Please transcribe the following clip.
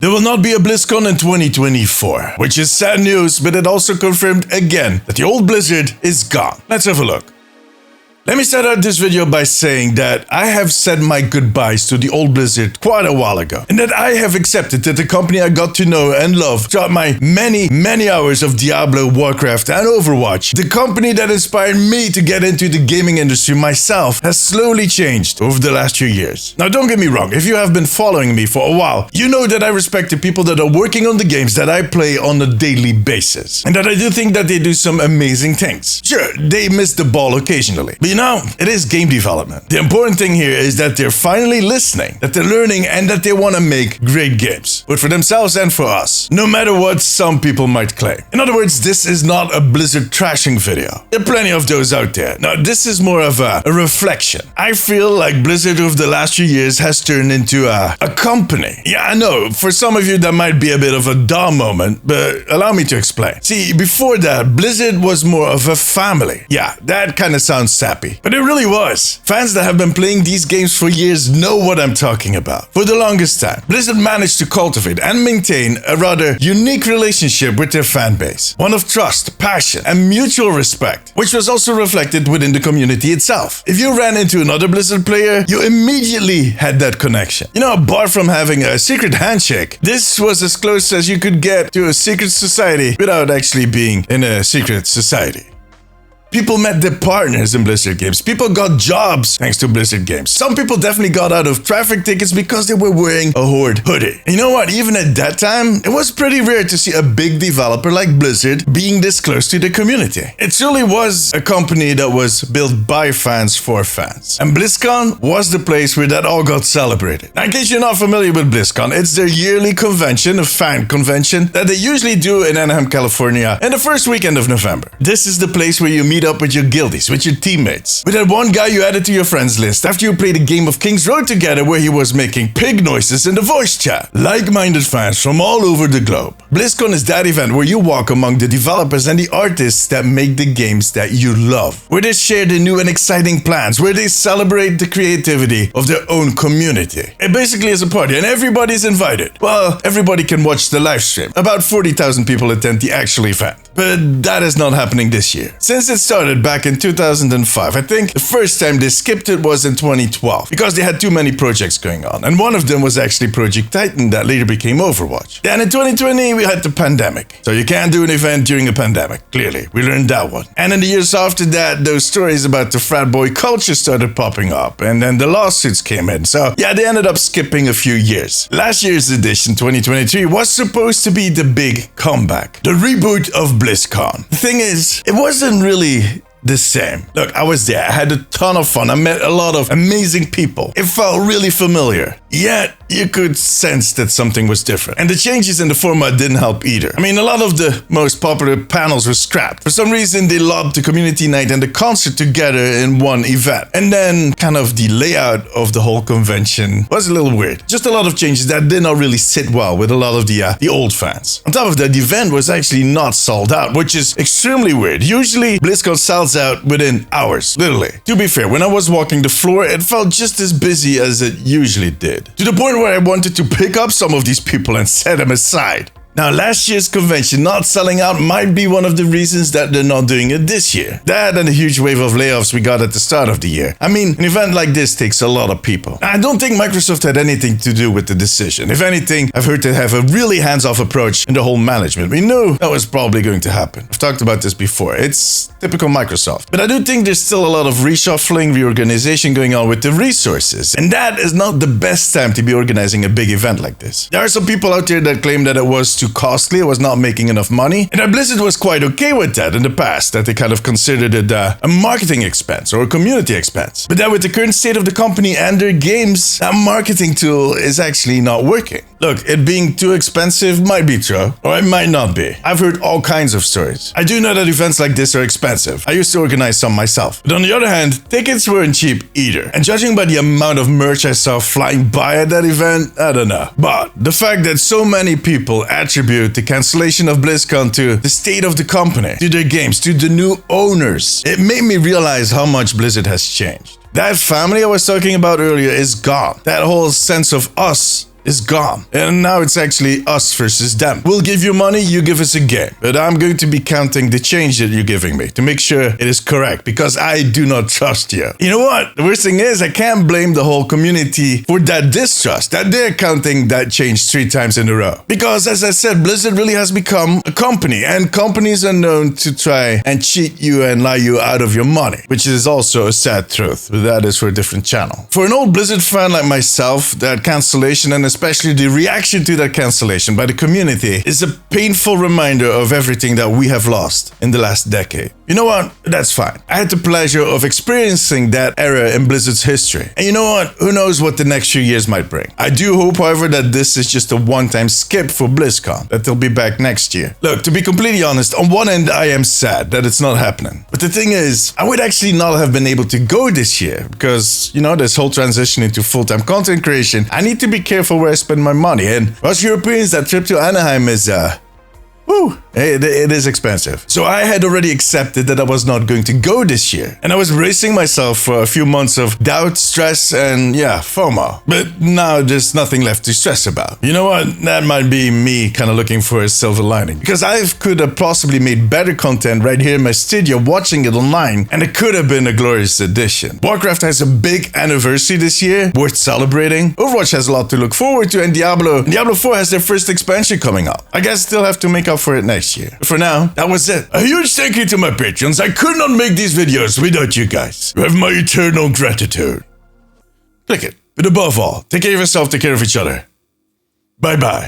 There will not be a BlizzCon in 2024, which is sad news, but it also confirmed again that the old Blizzard is gone. Let's have a look. Let me start out this video by saying that I have said my goodbyes to the old Blizzard quite a while ago, and that I have accepted that the company I got to know and love throughout my many hours of Diablo, Warcraft and Overwatch, the company that inspired me to get into the gaming industry myself, has slowly changed over the last few years. Now don't get me wrong, if you have been following me for a while, you know that I respect the people that are working on the games that I play on a daily basis, and that I do think that they do some amazing things. Sure, they miss the ball occasionally, but you know, it is game development. The important thing here is that they're finally listening, that they're learning, and that they want to make great games, both for themselves and for us, no matter what some people might claim. In other words, this is not a Blizzard trashing video. There are plenty of those out there. Now, this is more of a reflection. I feel like Blizzard over the last few years has turned into a company. Yeah, I know, for some of you that might be a bit of a duh moment, but allow me to explain. See, before that, Blizzard was more of a family. Yeah, that kind of sounds sappy, but it really was. Fans that have been playing these games for years know what I'm talking about. For the longest time, Blizzard managed to cultivate and maintain a rather unique relationship with their fan base. One of trust, passion, and mutual respect, which was also reflected within the community itself. If you ran into another Blizzard player, you immediately had that connection. You know, apart from having a secret handshake, this was as close as you could get to a secret society without actually being in a secret society. People met their partners in Blizzard games. People got jobs thanks to Blizzard games. Some people definitely got out of traffic tickets because they were wearing a Horde hoodie. And you know what? Even at that time, it was pretty rare to see a big developer like Blizzard being this close to the community. It truly was a company that was built by fans for fans. And BlizzCon was the place where that all got celebrated. Now, in case you're not familiar with BlizzCon, it's their yearly convention, a fan convention, that they usually do in Anaheim, California, in the first weekend of November. This is the place where you meet up with your guildies, with your teammates, with that one guy you added to your friends list after you played a game of King's Road together where he was making pig noises in the voice chat. Like-minded fans from all over the globe. BlizzCon is that event where you walk among the developers and the artists that make the games that you love, where they share the new and exciting plans, where they celebrate the creativity of their own community. It basically is a party and everybody's invited. Well, everybody can watch the live stream. About 40,000 people attend the actual event. But that is not happening this year. Since it started back in 2005, I think the first time they skipped it was in 2012 because they had too many projects going on, and one of them was actually Project Titan that later became Overwatch. Then in 2020 we had the pandemic, so you can't do an event during a pandemic. Clearly, we learned that one. And in the years after that, those stories about the frat boy culture started popping up, and then the lawsuits came in, so yeah, they ended up skipping a few years. Last year's edition, 2023, was supposed to be the big comeback, the reboot of BlizzCon. The thing is, it wasn't really the same. Look, I was there, I had a ton of fun, I met a lot of amazing people. It felt really familiar, yet you could sense that something was different. And the changes in the format didn't help either. I mean, a lot of the most popular panels were scrapped. For some reason, they lobbed the community night and the concert together in one event. And then kind of the layout of the whole convention was a little weird. Just a lot of changes that did not really sit well with a lot of the old fans. On top of that, the event was actually not sold out, which is extremely weird. Usually, BlizzCon sells out within hours, literally. To be fair, when I was walking the floor, it felt just as busy as it usually did. To the point where I wanted to pick up some of these people and set them aside. Now, last year's convention not selling out might be one of the reasons that they're not doing it this year. That and the huge wave of layoffs we got at the start of the year. I mean, an event like this takes a lot of people. Now, I don't think Microsoft had anything to do with the decision. If anything, I've heard they have a really hands-off approach in the whole management. We knew that was probably going to happen. I've talked about this before. It's typical Microsoft. But I do think there's still a lot of reshuffling, reorganization going on with the resources. And that is not the best time to be organizing a big event like this. There are some people out there that claim that it was too costly, it was not making enough money, and that Blizzard was quite okay with that in the past, that they kind of considered it a marketing expense or a community expense. But then with the current state of the company and their games, that marketing tool is actually not working. Look, it being too expensive might be true, or it might not be. I've heard all kinds of stories. I do know that events like this are expensive. I used to organize some myself. But on the other hand, tickets weren't cheap either. And judging by the amount of merch I saw flying by at that event, I don't know. But the fact that so many people attribute the cancellation of BlizzCon to the state of the company, to their games, to the new owners, it made me realize how much Blizzard has changed. That family I was talking about earlier is gone. That whole sense of us is gone. And now it's actually us versus them. We'll give you money, you give us a game. But I'm going to be counting the change that you're giving me to make sure it is correct, because I do not trust you. You know what? The worst thing is I can't blame the whole community for that distrust, that they're counting that change 3 times in a row. Because as I said, Blizzard really has become a company, and companies are known to try and cheat you and lie you out of your money, which is also a sad truth, but that is for a different channel. For an old Blizzard fan like myself, that cancellation, and especially the reaction to that cancellation by the community, is a painful reminder of everything that we have lost in the last decade. You know what? That's fine. I had the pleasure of experiencing that era in Blizzard's history. And you know what? Who knows what the next few years might bring. I do hope, however, that this is just a one-time skip for Blizzcon, that they'll be back next year. Look, to be completely honest, on one end I am sad that it's not happening. But the thing is, I would actually not have been able to go this year because, you know, this whole transition into full-time content creation, I need to be careful where I spend my money. And us Europeans, that trip to Anaheim is, it is expensive. So I had already accepted that I was not going to go this year. And I was bracing myself for a few months of doubt, stress, and FOMO. But now there's nothing left to stress about. You know what? That might be me kind of looking for a silver lining. Because I could have possibly made better content right here in my studio watching it online, and it could have been a glorious addition. Warcraft has a big anniversary this year, worth celebrating. Overwatch has a lot to look forward to, and Diablo 4 has their first expansion coming up. I guess they'll have to make up for it next year. But for now, that was it. A huge thank you to my patrons. I could not make these videos without you guys. You have my eternal gratitude. Click it. But above all, take care of yourself, take care of each other. Bye bye.